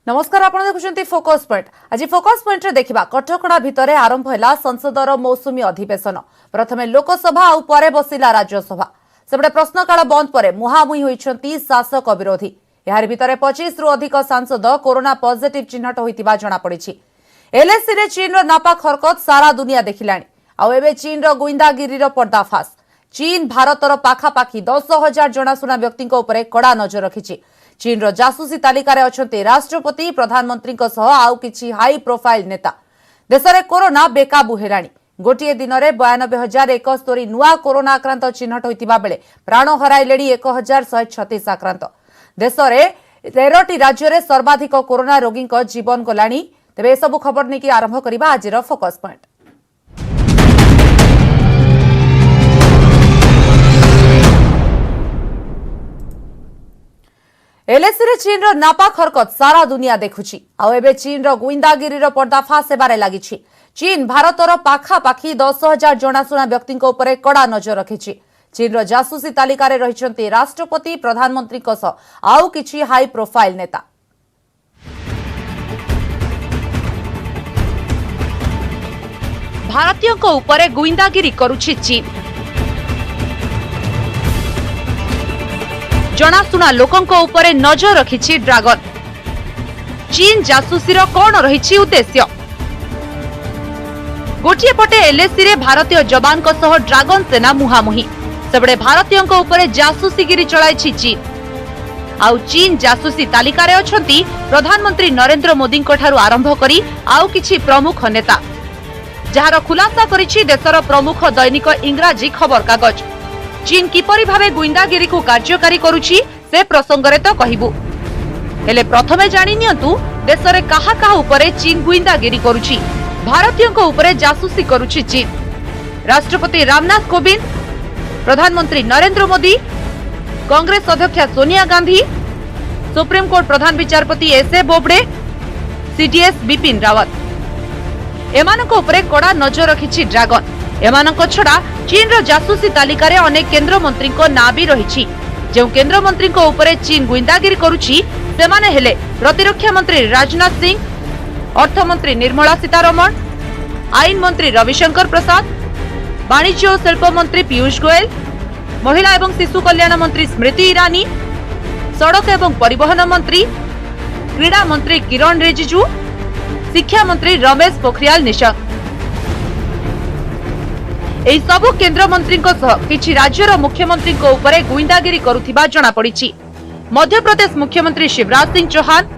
नमस्कार आपण देखुछंती focus point. आज फोकस पॉइंट रे देखिबा कटकणा भितरे आरंभ हैला संसदर मौसुमी अधिवेशन। प्रथमे लोकसभा आ परे बसिला राज्यसभा। सेबडे प्रश्नकाल बंद परे मुहामुही होइछंती शासक विरोधी। यार भितरे 25 रु अधिक सांसद कोरोना पॉजिटिव चिन्हट होइतिबा जणा पड़िछि। एलएसी रे चीन रो नापाक हरकत सारा दुनिया देखिलाणी। आ एबे चीन रो गुइंदागिरी रो पर्दाफाश। चीन भारतर पाखापाखी 10,000 जनाशुना व्यक्ति उपरे कड़ा नजर रखिछि। चीन रो जासूसी तालिका रे अछंती राष्ट्रपति प्रधानमंत्री सह आउ किछि हाई प्रोफाइल नेता। देश में कोरोना बेकाबू हेलाणी। गोटे दिन में 92,071 नुआ कोरोना आक्रांत चिन्हट होइतिबा बेले प्राण हराइलेणी 1,136 आक्रांत। देश में 13टी राज्य में सर्वाधिक कोरोना रोगी जीवन गलाणी। तेबे सबु खबर नहीं आरंभ करबा आजिर फोकस पॉइंट। एलएसी रे चीन रो नापाक हरकत सारा दुनिया देखुछि। आउ एबे चीन रो गुइंदागिरी रो पर्दाफाश हेबारे लागिछि। चीन भारतर पाखापाखी 10,000 जनाशुना व्यक्ति उपरे कड़ा नजर रखिछि। चीन रो जासूसी तालिका रे रहिछंती राष्ट्रपति प्रधानमंत्री सह आउ किछि हाई प्रोफाइल नेता। भारतीयों को उपरे गुइंदागिरी करुछि चीन। जनाशुना लोकंको उपरे नजर रखिछि ड्रैगन। चीन जासूसी रो कोन रहिछि उद्देश्य? गोटिए पटे एलएसी रे भारतीय जवान को सह ड्रैगन सेना मुहामुही। सेबडे भारतीयों को उपरे जासूसी गिरी चलाइछि चीन। आउ चीन जासूसी तालिका रे अछंती प्रधानमंत्री नरेंद्र मोदी को ठारू आरंभ करी आउ किछि प्रमुख नेता। जहार खुलासा करिछि देशर प्रमुख दैनिक इंग्राजी खबर कागज। चीन किपरि भावे गुइंदागिरी को कार्यकारी करुछि से प्रसंगरे तो कहिबु। हेले प्रथमे जानि नियंतु देश रे काहा काहा उपरे चीन गुइंदागिरी करुछि। भारतीयों को उपरे जासूसी करुछि चीन। राष्ट्रपति रामनाथ कोविंद, प्रधानमंत्री नरेंद्र मोदी, कांग्रेस अध्यक्ष सोनिया गांधी, सुप्रीम कोर्ट प्रधान विचारपति एसए बोबडे, सीडीएस बिपिन रावत एमानक उपरे कड़ा नजर रखिछि ड्रैगन। एमानक छड़ा चीन रो जासूसी तालिका रे अनेक केंद्र मंत्री को ना भी रहिछि। जे केंद्र मंत्री को उपरे चीन गुइंदागिरी करुछि सेमाने हेले प्रतिरक्षा मंत्री राजनाथ सिंह, अर्थ मंत्री निर्मला सीतारमण, आईन मंत्री रविशंकर प्रसाद, वाणिज्य और शिल्प मंत्री पीयूष गोयल, महिला एवं शिशु कल्याण मंत्री स्मृति ईरानी, सड़क एवं परिवहन मंत्री, क्रीड़ा मंत्री किरण रिजिजू, शिक्षा मंत्री रमेश पोखरियाल निशंक। एही सबु केंद्र मंत्री किछि राज्यर मुख्यमंत्री को उपरे गुइंदागिरी करुथिबा जणा पड़िछि। मध्य प्रदेश मुख्यमंत्री शिवराज सिंह चौहान,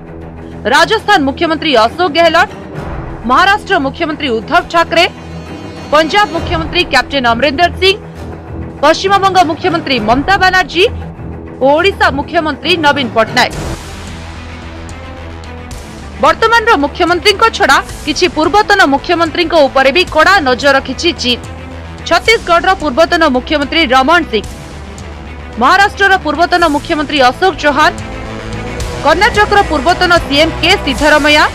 राजस्थान मुख्यमंत्री अशोक गहलोत, महाराष्ट्र मुख्यमंत्री उद्धव ठाकरे, पंजाब मुख्यमंत्री कैप्टन अमरिंदर सिंह, पश्चिम बंग मुख्यमंत्री ममता बनर्जी और ओडिशा मुख्यमंत्री नवीन पटनायक। वर्तमान रो मुख्यमंत्री को छड़ा किछि पूर्वतन मुख्यमंत्री को उपरे भी कड़ा नजर रखिछि चीन। छत्तीसगढ़ रो पूर्वतन मुख्यमंत्री रमन सिंह, महाराष्ट्र रो पूर्वतन मुख्यमंत्री अशोक चौहान, कर्नाटक रो पूर्वतन सीएम के सिद्धरमैया,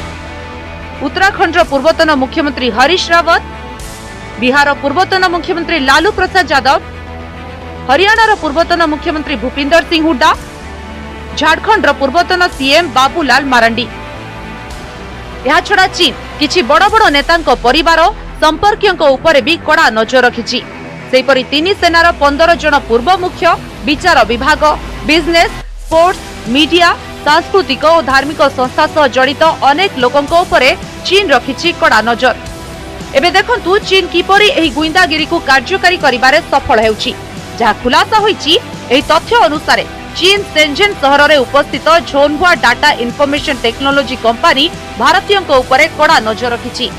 उत्तराखंड रो पूर्वतन मुख्यमंत्री हरीश रावत, बिहार रो पूर्वतन मुख्यमंत्री लालू प्रसाद यादव, हरियाणा रो पूर्वतन मुख्यमंत्री भूपिंदर सिंह हुड्डा, झारखंड रो पूर्वतन सीएम बाबूलाल मारांडी। यह छड़ा चीन किछि बड़ बड़ नेतांको परिवार संपर्कियों उपरे भी कड़ा नजर रखिछि। सेहिपरि तीन सेनार 15 जन पूर्व मुख्य, विचार विभाग, बिजनेस, स्पोर्ट्स, मीडिया, सांस्कृतिक और धार्मिक संस्था सह जड़ित अनेक लोकंको उपरे चीन रखिछि कड़ा नजर। एबे देखंतु चीन किपरि एही गुइंदागिरी को कार्यकारी करिबारे सफल हेउछि। जहा खुलासा होइछि एही तथ्य अनुसार चीन शेंझेन शहर रे उपस्थित झोनहुआ डाटा इनफॉरमेशन टेक्नोलॉजी कंपनी भारतीयों को उपरे कड़ा नजर रखिछि।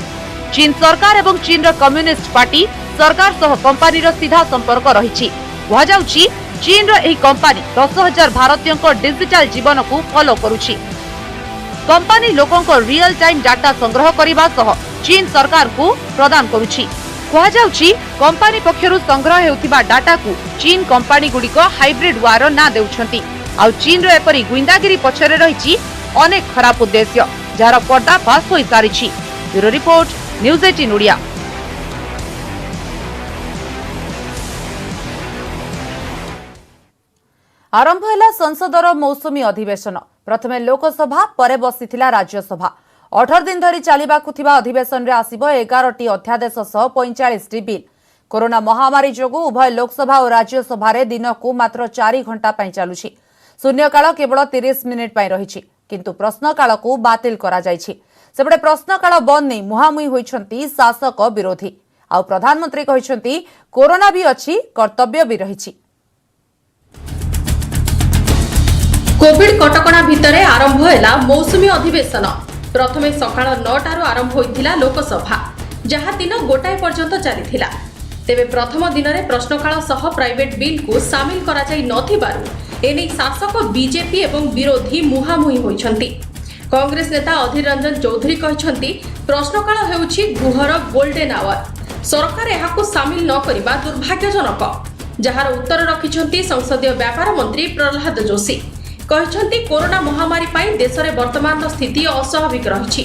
चीन सरकार एवं चीन रो कम्युनिस्ट पार्टी सरकार सह कंपनी रो सीधा संपर्क रहिछि। कहा जाउछि चीन रो एही कंपनी 10,000 भारतीयों को डिजिटल जीवन को फॉलो करुछि। कंपनी लोकों को रियल टाइम डाटा संग्रह करिबा सह चीन सरकार को प्रदान करुछि। कहा जाउछि कंपनी पक्षरु संग्रह हेउथिबा डाटा को चीन कंपनी गुडी को हाइब्रिड वार ना देउछंती। आ चीन रो एपरि गुइंदागिरी पछरे रहिछि अनेक खराब उद्देश्य जार पर्दाफाश होई सारिछि। Bureau report, news 18 Odia. आरंभ है संसदर मौसुमी अधिवेशन। प्रथमे लोकसभा परे बसीथिला राज्यसभा। 18 दिन धरी चलिबाकु थिबा अधिवेशन रे आसिबो 11टी अध्यादेश सह 45टी बिल। कोरोना महामारी जोगु उभय लोकसभा और राज्यसभा रे दिनकु मात्र 4 घंटा पई चालुछि। शून्यकाल केवल 30 मिनिट पई रहिछि, किंतु प्रश्नकाल को बातिल करा जायछि। सेबडे प्रश्नकाल बंद नै मुहामुही होइछंती शासक विरोधी। आ प्रधानमंत्री कहिछंती कोरोना भी अछि, कर्तव्य भी रहिछि। कोविड कटकणा भितरे आरंभ हैला मौसुमी अधिवेशन। प्रथमे सकाळ 9टारु आरंभ होइथिला लोकसभा, जहा दिन गोटाए पर्यंत चलीथिला। तेबे प्रथम दिन रे प्रश्नकाल सह प्राइवेट बिल को शामिल करा जाई नथिबारु एनै शासक बीजेपी एवं विरोधी मुहामुही होइछंती। कांग्रेस नेता अधीर रंजन चौधरी कहिछंती प्रश्नकाल हेउछि गृहर गोल्डन आवर। सरकार एहाको शामिल न करिबा दुर्भाग्यजनक, जहार उत्तर रखिछंती संसदीय व्यापार मंत्री प्रहलाद जोशी। कहिछंती कोरोना महामारी पाई देश रे वर्तमान स्थिति अस्वाभाविक रहिछि।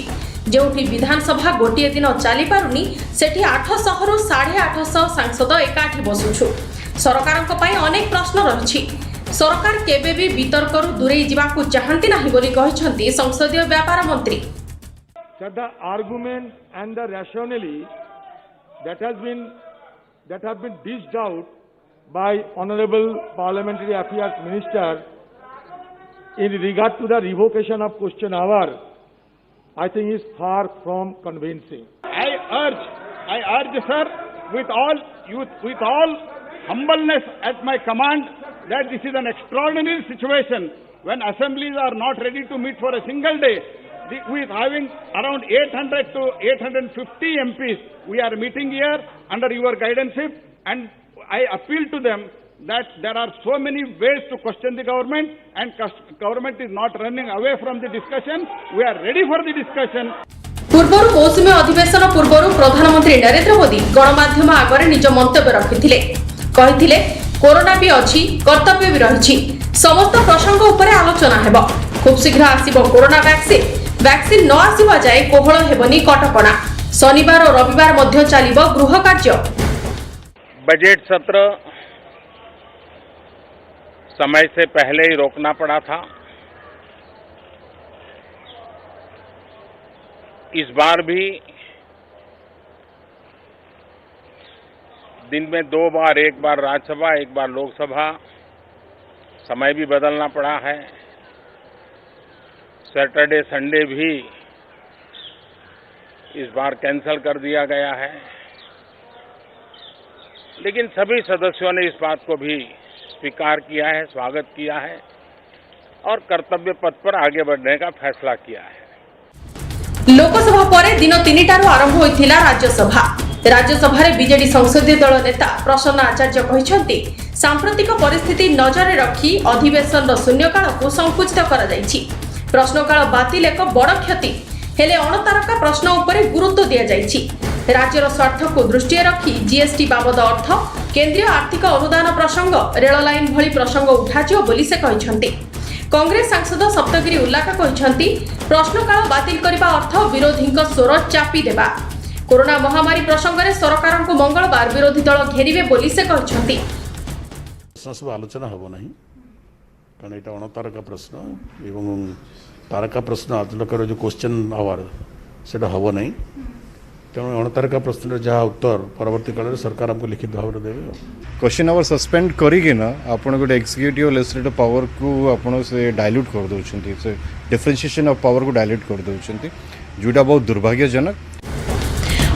जेउठी विधानसभा गोटिए दिन चली पारुनी, सेठी 800 रु 850 सांसद एकाठी बसुछु। सरकारक पाई अनेक प्रश्न रहिछि। सरकार केबे भी वितर्करु दूरे जिबाकु चाहंती नाही बोली कहिछंती संसदीय व्यापार मंत्री। The argument and the rationale that have been dished out by Honorable Parliamentary Affairs Minister in regard to the revocation of question hour, I think is far from convincing. I urge, sir, with all humbleness at my command, that this is an extraordinary situation when assemblies are not ready to meet for a single day. With having around 800 to 850 MPs, we are meeting here under your guidance, and I appeal to them that there are so many ways to question the government, and government is not running away from the discussion. We are ready for the discussion. पूर्वर मौसुमी अधिवेशन पूर्वर प्रधानमंत्री नरेंद्र मोदी गणमाध्यम आगे निज मंतव्य रखिथिले। कहिथिले corona भी अछि, कर्तव्य भी रहिछि। समस्त प्रसंग उपरे आलोचना हेबो। खूब शीघ्र आसीबो कोरोना वैक्सीन न आसीबा जाय कोहळ हेबनी कटकणा। शनिवार और रविवार मध्य चलिबो गृह कार्य। बजट सत्र समय से पहले ही रोकना पड़ा था। इस बार भी दिन में 2 बार, एक बार राज्यसभा, एक बार लोकसभा, समय भी बदलना पड़ा है। सैटरडे संडे भी इस बार कैंसिल कर दिया गया है, लेकिन सभी सदस्यों ने इस बात को भी स्वीकार किया है, स्वागत किया है और कर्तव्य पथ पर आगे बढ़ने का फैसला किया है। लोकसभा परे दिन 3टारु आरंभ होइथिला राज्यसभा। राज्यसभा रे बीजेडी संसदीय दल नेता प्रसन्न आचार्य कहिछंती सांप्रतिक परिस्थिति नजर रखी अधिवेशन शून्यकाल को संकुचित करा जायछि। प्रश्नकाल बातिल एक बड़ क्षति, हेले अणतारका प्रश्न उपरे गुरुत्व दिया जायछि। राज्यर स्वार्थ को दृष्टि रखी जीएसटी बाबद अर्थ, केंद्रीय आर्थिक अनुदान प्रसंग, रेल लाइन भली प्रसंग उठाजियो बोली से कहिछंती। कांग्रेस सांसद सप्तगिरी उल्लाका कहिछंती प्रश्नकाल बातिल करबा अर्थ विरोधीक स्वर चापी देबा। कोरोना महामारी प्रसंग रे सरकार को मंगलवार विरोधी दल घेरिबे बोली से कहिछंती। सब आलोचना हबो नहीं, कारण एटा अणतारका प्रश्न एवं तारका प्रश्न आलोकर जो क्वेश्चन आवर सेटा हबो नहीं। तेणु अणतारका प्रश्न जहाँ उत्तर परवर्ती काल में सरकार हमको लिखित भाव में देवे। क्वेश्चन आवर सस्पेंड करिकिना आपण गोटे एक्जिक्यूटिव लेजिस्लेटिव पावर को आपण से डाइल्यूट कर दउछंती, से डिफरेंशिएशन ऑफ पावर को डाइल्यूट कर दउछंती, जोटा बहुत दुर्भाग्यजनक।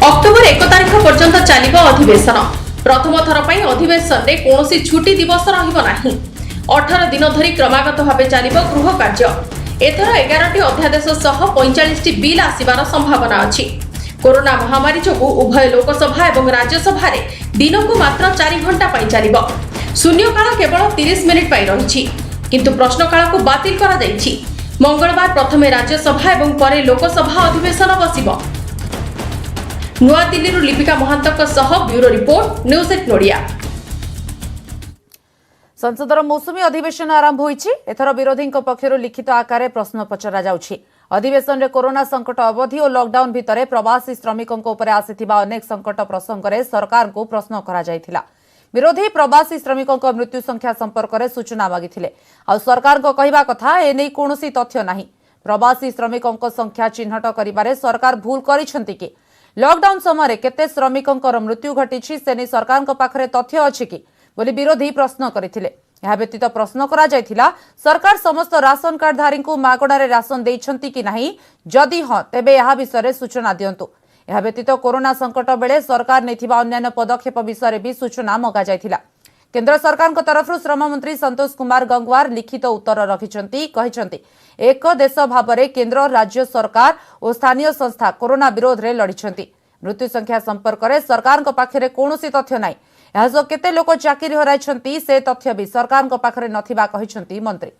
अक्टोबर 1 तारिख पर्यंत चलिबो अधिवेशन। प्रथम थर पई अधिवेशन रे कोनोसी छुट्टी दिवस रहिबो नाही। 18 दिन धरी क्रमागत भाबे चलिबो गृह कार्य। एथर 11टी अध्यादेश सह 45टी बिल आसीबार संभावना अछि। कोरोना महामारी जोगु उभय लोकसभा एवं राज्यसभा रे दिन को मात्र 4 घंटा पई चलिबो। शून्यकाल केवल 30 मिनिट पई रहिछि, किंतु प्रश्नकाल को बातिल करा जायछि। मंगलवार प्रथमे राज्यसभा एवं परे लोकसभा अधिवेशन बसिबो। नुआ दिल्ली रु लिपिका महांतक सह ब्यूरो रिपोर्ट, न्यूज 8 नोडिया। संसदर मौसुमी अधिवेशन आरंभ होईछि। एथर विरोधी पक्षर लिखित आकार प्रश्न पचरा जाउछि। अधिवेशन रे कोरोना संकट अवधि और लॉकडाउन भितरे प्रवासी श्रमिकों उपरे आसिथिबा अनेक संकट प्रसंग रे सरकार को प्रश्न करा जायथिला। विरोधी प्रवासी श्रमिकों मृत्यु संख्या संपर्क में सूचना मागिथिले। आ सरकार को कहवा कथा एने कोनोसी तथ्य नाही। प्रवासी श्रमिकों संख्या चिन्हट करिबारे सरकार भूल करिसेंति कि लॉकडाउन समय केते श्रमिकों मृत्यु घटी से नहीं सरकार पाखरे तथ्य अछि कि बोली विरोधी प्रश्न करथिले। यह व्यतीत प्रश्न करा जायथिला सरकार समस्त राशन कार्डधारी को मागणारे राशन देइछंती कि नाही, जदि हां तेबे यह विषय सूचना दियंतु। यह व्यतीत कोरोना संकट बेले सरकार नेथिबा अन्य पदक्षेप विषय भी सूचना मगा जायथिला। केंद्र सरकार तरफ श्रम मंत्री संतोष कुमार गंगवार लिखित उत्तर रखिछंती। कहिछंती एक देश भाव में केंद्र राज्य सरकार और स्थानीय संस्था कोरोना विरोध में लड़िछंती। मृत्यु संख्या संपर्क में सरकार पाखरे कौनसी तथ्य नाही। यह केते लोक चाकरी हराइछंती से तथ्य भी सरकार पाखरे नथिबा कहिछंती मंत्री।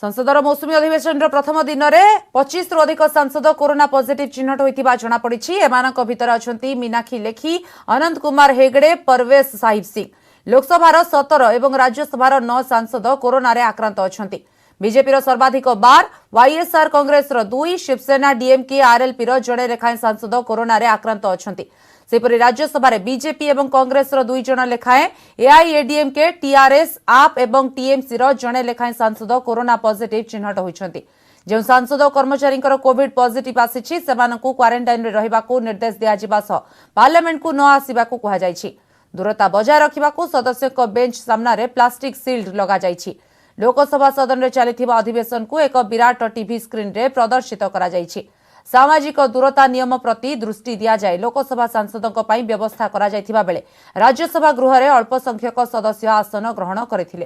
संसदर मौसुमी अधिवेशन प्रथम दिन में 25 रु अधिक सांसद कोरोना पॉजिटिव चिन्हट होइतिबा जणा पड़िछि। एमानक भितर अछंती मीनाक्षी लेखी, अनंत कुमार हेगड़े, परवेश साहिब सिंह। लोकसभार 17 एवं राज्यसभार 9 सांसद कोरोना रे आक्रांत अछंती। बीजेपी सर्वाधिक 12, YSR Congress 2, Shiv Sena DMK RLP जड़े लेखाएं सांसद कोरोना रे आक्रांत अछंती। सेपरि राज्यसभा बीजेपी एवं कांग्रेस 2 जण लेखाएं, एआईएडीएमके, टीआरएस, आप एवं टीएमसी जड़े लेखाएं सांसद कोरोना पॉजिटिव चिन्हट होइछंती। जो सांसद कर्मचारी कोविड पॉजिटिव आसीछि सेमानकु क्वारंटाइन रे रहिबाकू निर्देश दिया जिबा सह पार्लियामेंट को न आसीबाकू कहा जायछि। दूरता बजाय रखिबाकू सदस्यक बेंच सामने प्लास्टिक सील्ड लगा जायछि। लोकसभा सदन में चलिथिबा अधिवेशन को एक विराट टीवी स्क्रीन रे प्रदर्शित करा जायछि। सामाजिक दूरता नियम प्रति दृष्टि दिया जाए लोकसभा सांसदों पई व्यवस्था करा जायथिबा बेले राज्यसभा गृह रे अल्प संख्यक सदस्य आसन ग्रहण करथिले।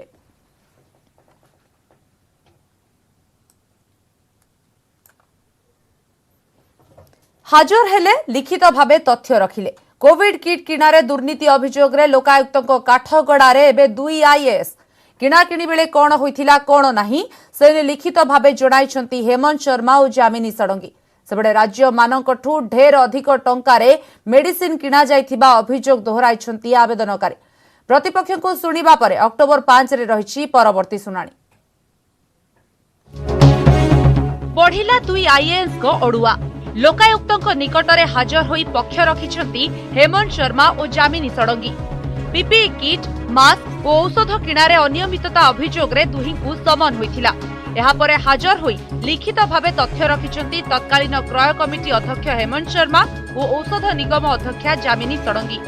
हाजर हेले लिखित भावे तथ्य रखिले। कोविड किट किणारे दुर्नीति अभियोग रे लोकायुक्तों काठगड़ारे एबे 2 आईएएस किणाकिणी बेले कौन होइथिला कौन नाही से लिखित भावे जणाइछंती हेमंत शर्मा और जामिनी षडंगी। सेबडे राज्य मानकठू ढेर अधिक टंकारे मेडिसिन किणा जाइथिबा अभियोग दोहराइछंती आवेदनकारी। प्रतिपक्ष को सुनिबा परे अक्टोबर 5 रे रहिछि परवर्ती सुनानी। बढ़िला 2 आईएएस को अडुआ लोकायुक्तों निकटरे हाजर होई पक्ष रखिछंती हेमंत शर्मा और जामिनी षडंगी। पीपीई किट, मास्क और औषध किणारे अनियमितता अभियोग रे दुहिंकु समन होइथिला। एहा परे हाजर होई लिखित भावे तथ्य रखिछंती तत्कालीन क्रय कमिटी अध्यक्ष हेमंत शर्मा और औषध निगम अध्यक्षा जामिनी षडंगी।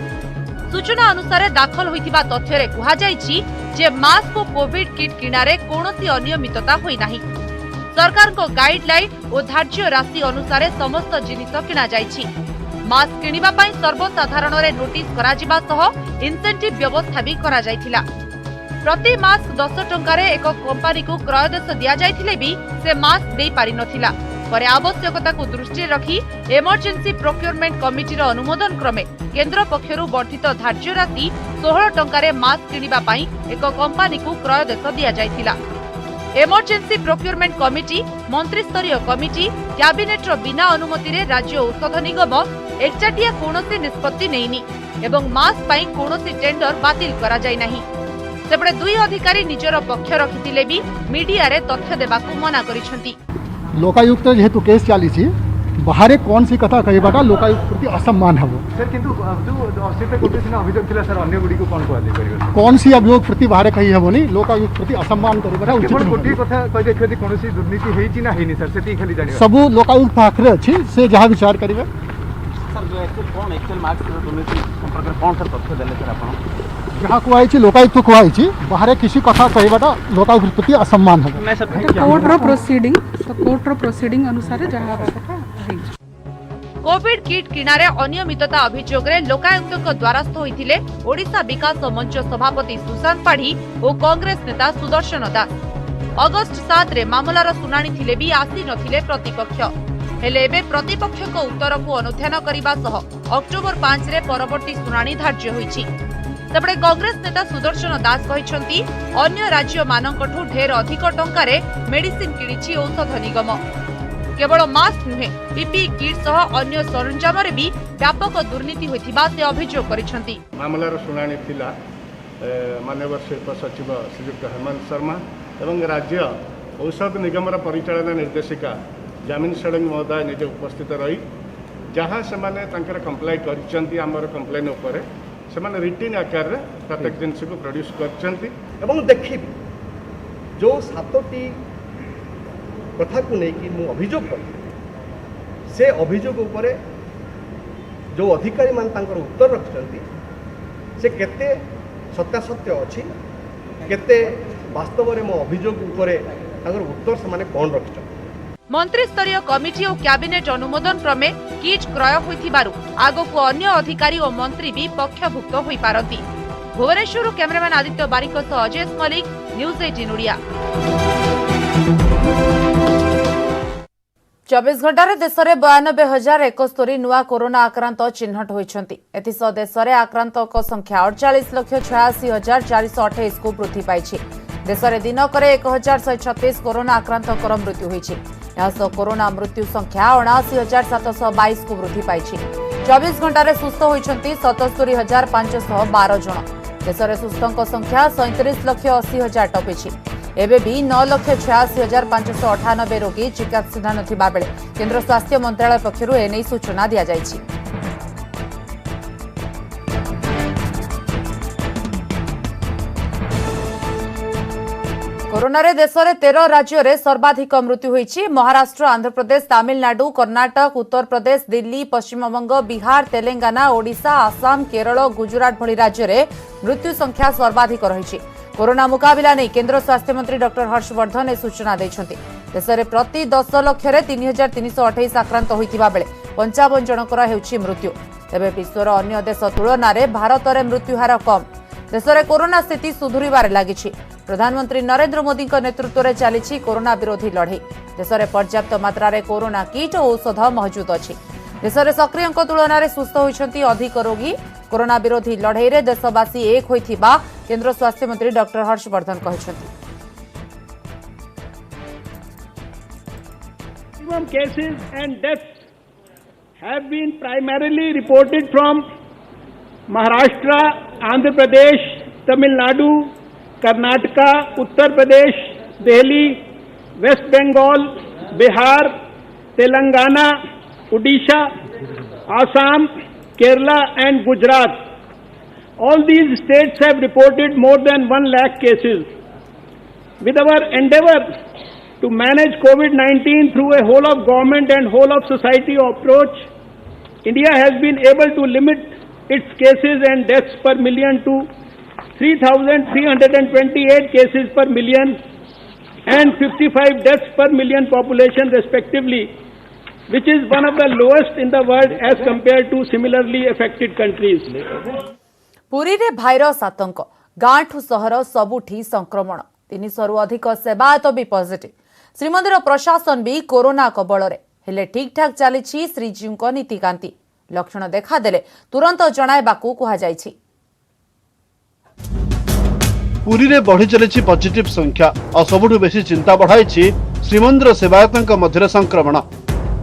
सूचना अनुसार दाखल होइथिबा तथ्य रे कुहा जायछि जे मास्क और कोविड किट किणारे कोनोसी अनियमितता होई नाही। सरकार को गाइडलाइन और धार्य राशि अनुसार समस्त जिनिस किणा जायछि। मास्क किनिबा पई सर्वसाधारण रे नोटिस करा जिबा सह इंसेंटिव व्यवस्था भी करा जायथिला। प्रति मास्क 10 टंकारे एक कंपनी को क्रयदेश दिया जायथिले भी से मास्क दे पारि नथिला। परे आवश्यकता को दृष्टि रखी इमरजेंसी प्रोक्योरमेंट कमिटी रो अनुमोदन क्रमे केंद्र पक्षरु बंटित धार्य राशि 16 टंकारे मास्क किनिबा पई एक कंपनी को क्रयदेश दिया जायथिला। इमरजेंसी प्रोक्योरमेंट कमिटी मंत्री स्तरीय कमिटी कैबिनेट रो बिना अनुमति रे राज्य औषध निगम एकचाटिया कोनोसी निष्पत्ति नैनी एवं मास्क पई कोनोसी टेंडर बातिल करा जाय नाही। सेपटे 2 अधिकारी निजर पक्ष रखिथिले भी मीडिया रे तथ्य देबाकू मना करिसंती। लोकायुक्त जेहेतु केस चलीछि बाहर कौन सी कथा कहबाटा लोकायुक्त प्रति असम्मान हबो सर किंतु जो असिते कोटिसिना अभियोग थिला सर अन्य गुडी को कोन को आदि करियो कौन सी अभियोग प्रति बाहर कहि हबोनी लोकायुक्त प्रति असम्मान करबाटा उचित केवल कोटी कथा कहि देखि कोनोसी दुर्नीति हेछि ना हेनि सर सेति खाली जानि सब लोकायुक्त पाखरे अछि से जहा विचार करिवे सर जो एक्चुअल मार्क्स दुर्नीति संपर्क कोन सर तथ्य देले सर आपण जहाँ कुआई लोकायुक्त कुआई बाहर किसी कथा कहबाटा लोकायुक्त प्रति असम्मान है। कोर्ट प्रोसीडिंग अनुसार जहाँ कोविड किट किणारे अनियमितता अभियोग रे लोकायुक्त द्वारस्थ होइथिले ओडिशा विकास मंच सभापति सुशांत पाढ़ी और कांग्रेस नेता सुदर्शन दास। अगस्त 7 रे मामलार सुनानी थिले भी आसी नथिले प्रतिपक्ष। हेले एबे प्रतिपक्ष को उत्तर को अनुध्यान करिबा सह अक्टोबर 5 रे परवर्ती सुनानी धार्य होइछि। तबे कांग्रेस नेता सुदर्शन दास कहिसंती अन्य राज्य मानकठू ढेर अधिक टंकारे मेडिसिन किनिछि औषध निगम। केवल मास्क नुहे पीपीई किट सह अन्य सरंजाम रे भी व्यापक दुर्नीति होइथिबा से अभियोग करिसंती। मामलार सुनानी थिला माननीय शिल्प सचिव श्रीयुक्त हेमंत शर्मा एवं राज्य औषध निगम परिचालन निर्देशिका जामिनी षडंगी महोदय निजे उपस्थित रही जहाँ से कंप्लाई कर आमर कंप्लेन उपर से रिटिन आकार रे प्रत्येक जिनस को प्रोड्यूस कर देखी जो 7टी कथा को लेकिन मु अभियोग कर से अभियोग उपर जो अधिकारी मान तांकर उत्तर रखिछंती से केते सत्यासत्य अच्छी केते वास्तव में मो अभियोग उपर तांकर उत्तर से माने कोन रखिछन। मंत्री स्तरीय कमिटी और कैबिनेट अनुमोदन क्रमे किट क्रय होइथिबारु आगको अन्य अधिकारी और मंत्री भी पक्षभुक्त होई पारंती। भुवनेश्वर कैमरामैन आदित्य बारिक सह अजय मलिक, न्यूज 18 ओडिया। 24 घंटार देश में 92,071 नुआ कोरोना आक्रांत चिन्हट होइछंती। एथिसह देश में आक्रांतक संख्या 48,86,428 को वृद्धि पाइछि। देश में दिनकर 1,136 कोरोना आक्रांतकर मृत्यु होइछि। यहां कोरोना मृत्यु संख्या 79,722 को वृद्धि पाइछि। 24 घंटार सुस्थ होइछंती 77,512 जन। देश में सुस्थों संख्या 37,80,000 टपिछि। एबे भी 9,86,598 रोगी चिकित्साधीन थिबा बेले केंद्र स्वास्थ्य मंत्रालय पक्षरु एनै सूचना दिया जायछि। कोरोना रे देश में 13 राज्य में सर्वाधिक मृत्यु होइछि। महाराष्ट्र, आंध्र प्रदेश, तमिलनाडु, कर्नाटक, उत्तर प्रदेश, दिल्ली, पश्चिमबंग, बिहार, तेलंगाना, ओडिशा, आसाम, केरल, गुजरात भली राज्य में मृत्यु संख्या सर्वाधिक रही। कोरोना मुकाबला नहीं केंद्र स्वास्थ्य मंत्री डॉक्टर हर्षवर्धन ए सूचना देछंती। देश में प्रति 10 लाख 3,328 आक्रांत होइतिबा बेले 55 जनकर हेउछि मृत्यु। तेबे विश्वर अन्य देश तुलन में भारत में मृत्युहार कम। देश में कोरोना स्थिति सुधुरिबार लागिछि। प्रधानमंत्री नरेंद्र मोदी नेतृत्व में चली कोरोना विरोधी लड़ई। देश में पर्याप्त मात्रा रे कोरोना किट और औषध मौजूद अछि। देश में सक्रिय तुलन में सुस्थ होइछंती अधिक रोगी। कोरोना विरोधी लड़ई रे देशवासी एक होइथिबा केंद्र स्वास्थ्य मंत्री डॉक्टर हर्षवर्धन कहछंती। Cases and deaths have been primarily reported from Maharashtra, Andhra Pradesh, Tamil Nadu, Karnataka, Uttar Pradesh, Delhi, West Bengal, Bihar, Telangana, Odisha, Assam, Kerala and Gujarat. All these states have reported more than 1 lakh cases. With our endeavor to manage COVID-19 through a whole of government and whole of society approach, India has been able to limit its cases and deaths per million to 3,328 cases per million and 55 deaths per million population respectively, which is one of the lowest in the world as compared to similarly affected countries. Puri रे virus आतंक, गांठू सहर सबुठी संक्रमण, 300 रु अधिक सेवायत भी positive. Shrimandir प्रशासन भी corona कबल रे हेले ठीक ठाक चली श्रीजीव को नीतिकांति। लक्षण देखादेले तुरंत जणाइबाकू कुहा जायछि। पुरी रे बढ़ी चली पॉजिटिव संख्या और सबुठु बेसी चिंता बढ़ाई श्रीमंदिर सेवायतों मध्य संक्रमण।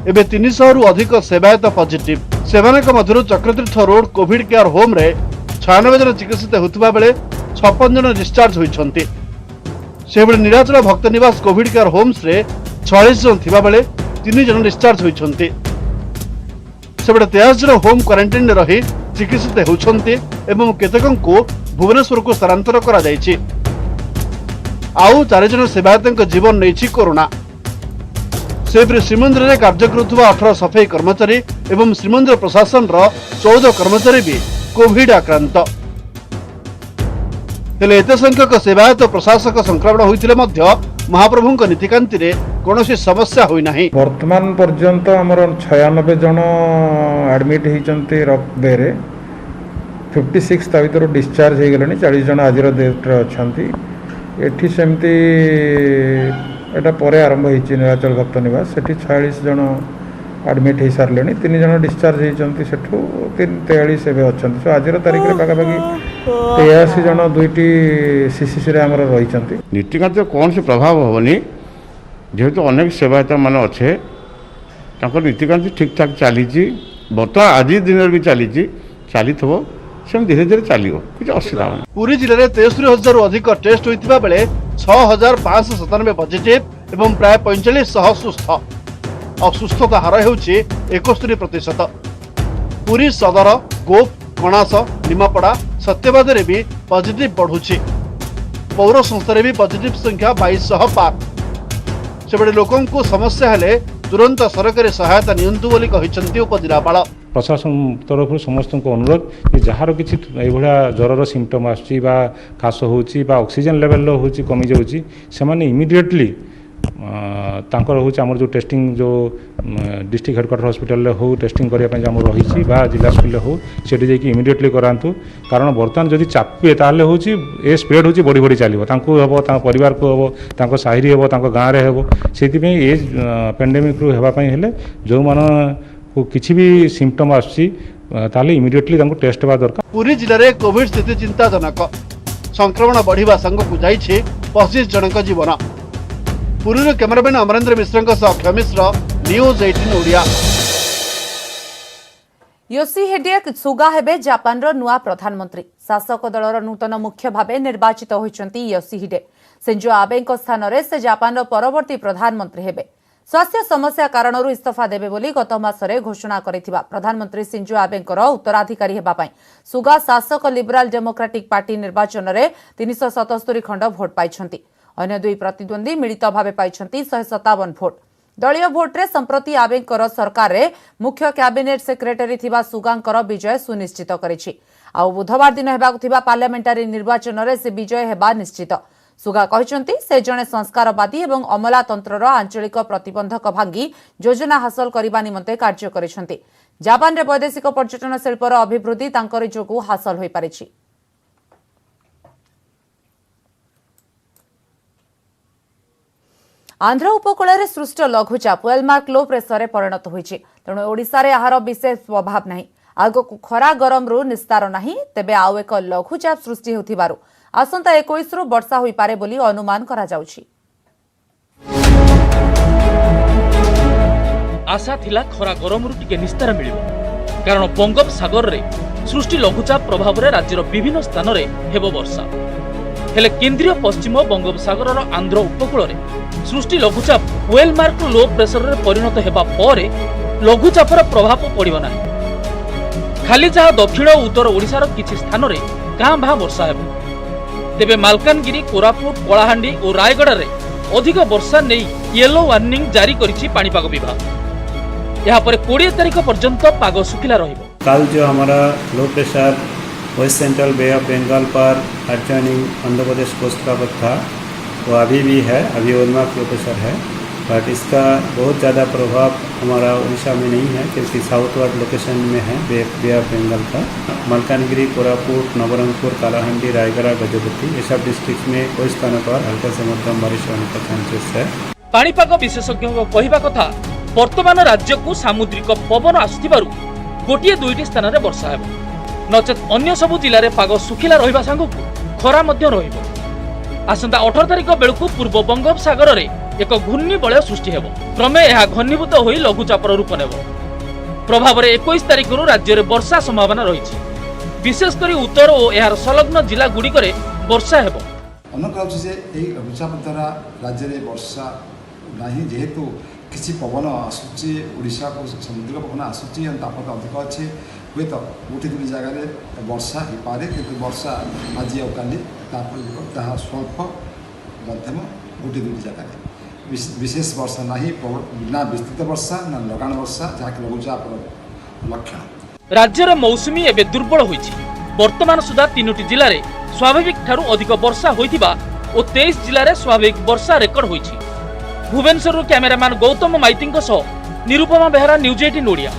एबे 300 रु अधिक सेवायत पॉजिटिव। सेमानक मध्यरु Chakratirtha road Covid care home रे 96 जन चिकित्सित होतिबा बेले 56 जन डिस्चार्ज होइछन्ति। सेबळे नीलाचल भक्त निवास कोविड केयर होम्स रे 46 जन थिबा बेले 3 जन डिस्चार्ज होइछन्ति। सेबळे 23 जन होम क्वारंटाइन रही चिकित्सित होउछन्ति एवं केतकंको भुवनेश्वर को स्थानांतर करा जायछि। आउ 4 जन सेवायतक जीवन नैछि कोरोना। सेबरे श्रीमंदिर रे कार्य करुवा 18 सफाई कर्मचारी एवं श्रीमंदिर प्रशासन रो 14 कर्मचारी भी कोविड आक्रांत। हेले एते संख्यक सेवायत प्रशासक संक्रमण होइतिले मध्य महाप्रभुଙ୍କ नीतिकांति रे कोनोसी समस्या होई नाही। वर्तमान पर्यंत हमर 96 जन एडमिट हेचंते रबे रे 56 ता भीतर डिस्चार्ज हे गेलनी। 40 जन आजिर डेट रे अछंती। एठी सेमती एटा परे आरंभ होइछि नीलाचल भक्त निवास। सेठी 46 जन एडमिट हे सारलेनी। 3 जन डिस्चार्ज हेचंती। सेठू 43 एबे अछंती। सो आजिर तारिख रे पाका पाकी 83 जन दुईटी सीसीसी रे हमर रहिचंती। नीतिकांत कौन से प्रभाव होनी जेहेतु अनेक सेवायत मान अच्छे तांकर नीतिकांत ठीक ठाक चली। बर्तमान आज दिन भी चली थो से धीरे धीरे चलो कुछ असुविधा नहीं। पुरी जिले में 63,000 रु अधिक टेस्ट होइतिबा बेले 6,597 पॉजिटिव एवं प्राय 4500 सुस्थ। और सुस्थता हार होउछि 71%। पुरी सदर, गोप, कणास, निमापड़ा, सत्यवाद रे भी पॉजिटिव बढ़ुछि। पौर संस्था भी पॉजिटिव संख्या 2200 पार। सेबडे लोकों को समस्या हेले तुरंत सरकारी सहायता नियंतु बोली कहिसंती उपजिलापाल। प्रशासन तरफ समस्त को अनुरोध कि जार किसी ज्वर सिम्पटम आसुची बा खास होची बा ऑक्सीजन लेवल होची कमी जाउची से माने इमिडिएटली तांकर होची हमर जो टेस्टिंग जो डिस्ट्रिक्ट हेडक्वार्टर हॉस्पिटल हो टेस्टिंग करिया पय हमर रहिची बा जिला स्कूल हो सेठी जेकी इमिडिएटली करांतु। कारण वर्तमान जदि चापिए ताले होची ए स्प्रेड होची बड़ी बड़ी चलिबो तांको हबो तांको परिवार को हबो तांको साहिरी हबो तांको गां रे हबो। सेति पय ए पेंडेमिक रु हेबा पय हेले जो मान किसी भी सिम्पटम आसी इमिडिएटली टेस्ट हेबा दरकार। पुरी जिले में कोविड स्थिति चिंताजनक। संक्रमण बढ़िबा संग को जाइछे 25 जनक जीवन। पुरी कैमरामैन अमरेंद्र मिश्र सह मिश्र न्यूज 18 ओडिया। योशिहिडे सुगा हेबे जापान रो नुआ प्रधानमंत्री। शासक दलर नूतन मुख्य भावे निर्वाचित होइछंती योशिहिडे। सिंजो आबे स्थान रे से जापान रो परवर्ती प्रधानमंत्री हेबे। स्वास्थ्य समस्या कारणरू इस्तीफा देबे बोली गत मासरे घोषणा करिथिबा प्रधानमंत्री सिंजो आबेंकर उत्तराधिकारी हेबा पई सुगा शासक लिबराल डेमोक्रेटिक पार्टी निर्वाचन रे 377 खंड भोट पाइछंती। अन्य दुई प्रतिद्वंदी मिलित भावे पाइछंती 157 भोट। दलीय भोट रे संप्रति आबेंकर सरकार रे मुख्य कैबिनेट सेक्रेटरी थिबा सुगांकर विजय सुनिश्चित करिछि। आ बुधवार दिन हेबाकु थिबा पार्लियामेंटारी निर्वाचन रे से विजय हेबा निश्चित। सुगा कहते से जड़े संस्कारवादी और अमलातंत्र आंचलिक प्रतिबंधक भांगी योजना हासिल करने निमंते कार्य करिसेंती। जापान रे वैदेशिक पर्यटन शिल्पर अभिवृद्धि तांकर जोगु हासिल होई पारिछि। आंध्र उपकूल में सृष्ट लघुचाप वेलमार्क लो प्रेसर परिणत होइछि। तेणु ओडिशा रे यार विशेष प्रभाव नहीं। आगकु खरा गरम रु निस्तार नहीं। तेबे आउ एक लघुचाप सृष्टि होथिबारु आसंता 21 रु वर्षा होई पारे बोली अनुमान करा जाउछि। आशा थिला खरा गरम रु टिके निस्तार मिलिबो। कारण बंगोपसागर रे सृष्टि लघुचाप प्रभाव रे राज्यर विभिन्न स्थान रे हेबो वर्षा। हेले केंद्रीय पश्चिम बंगोपसागर रो आंध्र उपकूल रे सृष्टि लघुचाप वेलमार्क लो प्रेसर रे परिणत हेबा परे लघुचापर प्रभाव पड़िबो नाही। खाली जहा दक्षिण और उत्तर ओडिशार किछि स्थान रे गां भा वर्षा हेबो। तेबे मालकानगिरी, कोरापुट, कलाहांडी और रायगढ़ रे अधिक वर्षा नहीं येलो वार्निंग जारी करिछि पाणीपाग विभाग। यहाँ पर 20 तारीख पर्यंत पाग सुखिला रहिबो। कल जो हमारा low pressure west central bay of Bengal पर एडजॉइनिंग आंध्र प्रदेश कोस्ट का था वो अभी भी है, अभी वेलमार्क लो प्रेशर है। बट इसका बहुत ज़्यादा प्रभाव हमारा उड़ीसा में नहीं है क्योंकि साउथवर्ड लोकेशन में है बे ऑफ बंगाल का। मालकानगिरी, कोरापुट, नवरंगपुर, कालाहांडी, रायगढ़, गजपति ये सब डिस्ट्रिक्ट में कोई स्थान पर हल्का से मध्यम बारिश होने का चांसेस है। पाणीपाग विशेषज्ञों को कहवा कथा वर्तमान राज्य को सामुद्रिक पवन आसुथिबारु गोटिए दुईटी स्थान रे वर्षा हेबो। नचेत अन्य सबु जिल्ला रे पाग सुखिला रहिबा सांगकु खरा मध्य रहिबो। आसंता 18 तारीख बेलकु पूर्व बंगोपसागर रे एक घूर्णिबलय सृष्टि हेबो। क्रमे यह घनीभूत होई लघुचापर रूप नेबो। प्रभाव रे 21 तारीख रु राज्य रे वर्षा संभावना रहिछि। विशेषकर उत्तर और यार संलग्न जिला गुड़ी करे वर्षा हेबो। अनुकूल जे एही लघुचाप द्वारा राज्य रे वर्षा नाही जेहेतु किसी पवन आसुची ओडिशा को समुद्र पवन आसुची तापमात्रा अधिक अच्छे हुए तो गोटे दुई जगह वर्षा हो पारे किंतु वर्षा आज और काली ताहा स्वल्प मध्यम गोटे दुई जगह विशेष वर्षा नहीं ना विस्तृत वर्षा ना लगान वर्षा जहाँकि लघुचाप लक्षण। राज्य रे मौसुमी एबे दुर्बल होइछि। वर्तमान सुधा 3टी जिल्ला रे स्वाभाविक ठारू अधिक वर्षा होइथिबा ओ 23 जिल्ला रे स्वाभाविक वर्षा रेकर्ड होइछि। भुवनेश्वर कैमरामैन गौतम माइतींको सह निरुपमा बेहरा न्यूज 18 ओडिया।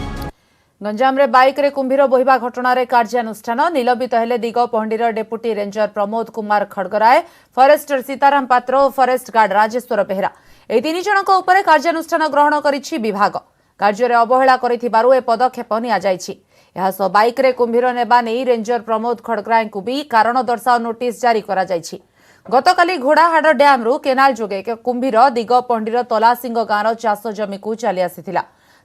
गंजाम रे बाइक रे कुंभीर बोहिबा घटना रे कार्यानुष्ठान निलंबित हेले दिगपहंडीर deputy ranger Pramod Kumar Khadgarai, forester Sitaram Patra और फॉरेस्ट गार्ड राजेश्वर बेहरा ए 3 जनक उपरे कार्यानुष्ठान ग्रहण करिछि विभाग। कार्य रे अवहेला करिथिबारु ए पदक्षेप निया जाइछि। एहा सो बाइक रे कुंभीर नेबा नै रेंजर प्रमोद खड़गराय को भी कारण दर्शाओ नोटिस जारी करा जाइछि। गतकाली घोड़ाहाड़ डैम रु केनाल जोगे कुंभीर दिगपहंडीर तलासिंग गाँव चाष जमी को चली आसीथिला।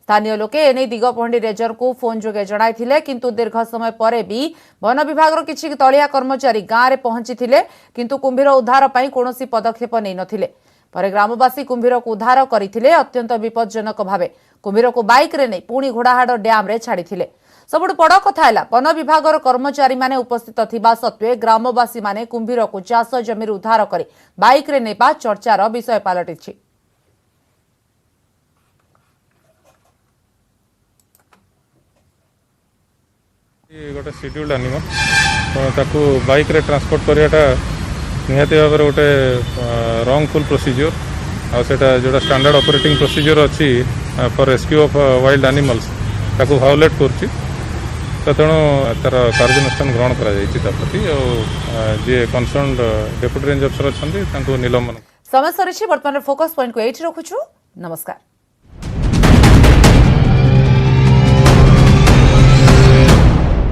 स्थानीय लोके एने दिगपहंडी रेंजर को फोन जोगे जणाइथिले किंतु दीर्घ समय परे भी वन विभाग किछि तलिया कर्मचारी गाँव रे पहुंची थिले किंतु कुंभीर उद्धार पई कोनोसी पदक्षेप नै नथिले। पर ग्रामवासी कुंभीर को उद्धार करते अत्यंत विपज्जनक भाव कुंभीर को बाइक रे नहीं पुणी घोड़ाहाड़ डैम रे छाड़ी सबुठ बड़ कथा है वन विभाग कर्मचारी माने उपस्थित थिबा सत्वे ग्रामवासी माने कुंभीर को चाष जमी उद्धार कर बाइक रे नेबा चर्चार विषय पलटि गोटे शेड्यूल्ड एनिमल ताकू बाइक रे ट्रांसपोर्ट करियाटा निहाती भाव गोटे रॉन्गफुल प्रोसीजर आटा जो स्टैंडर्ड ऑपरेटिंग प्रोसीजर अच्छी for rescue of wild animals ताकू वायोलेट कर तेणु तार कार्यानुष्ठान ग्रहण प्रति जी कनसर्न डेप्यूटी रेंज अफसर अच्छा निलंबन समय सरी बर्तमान फोकस पॉइंट को एट रखुछु नमस्कार।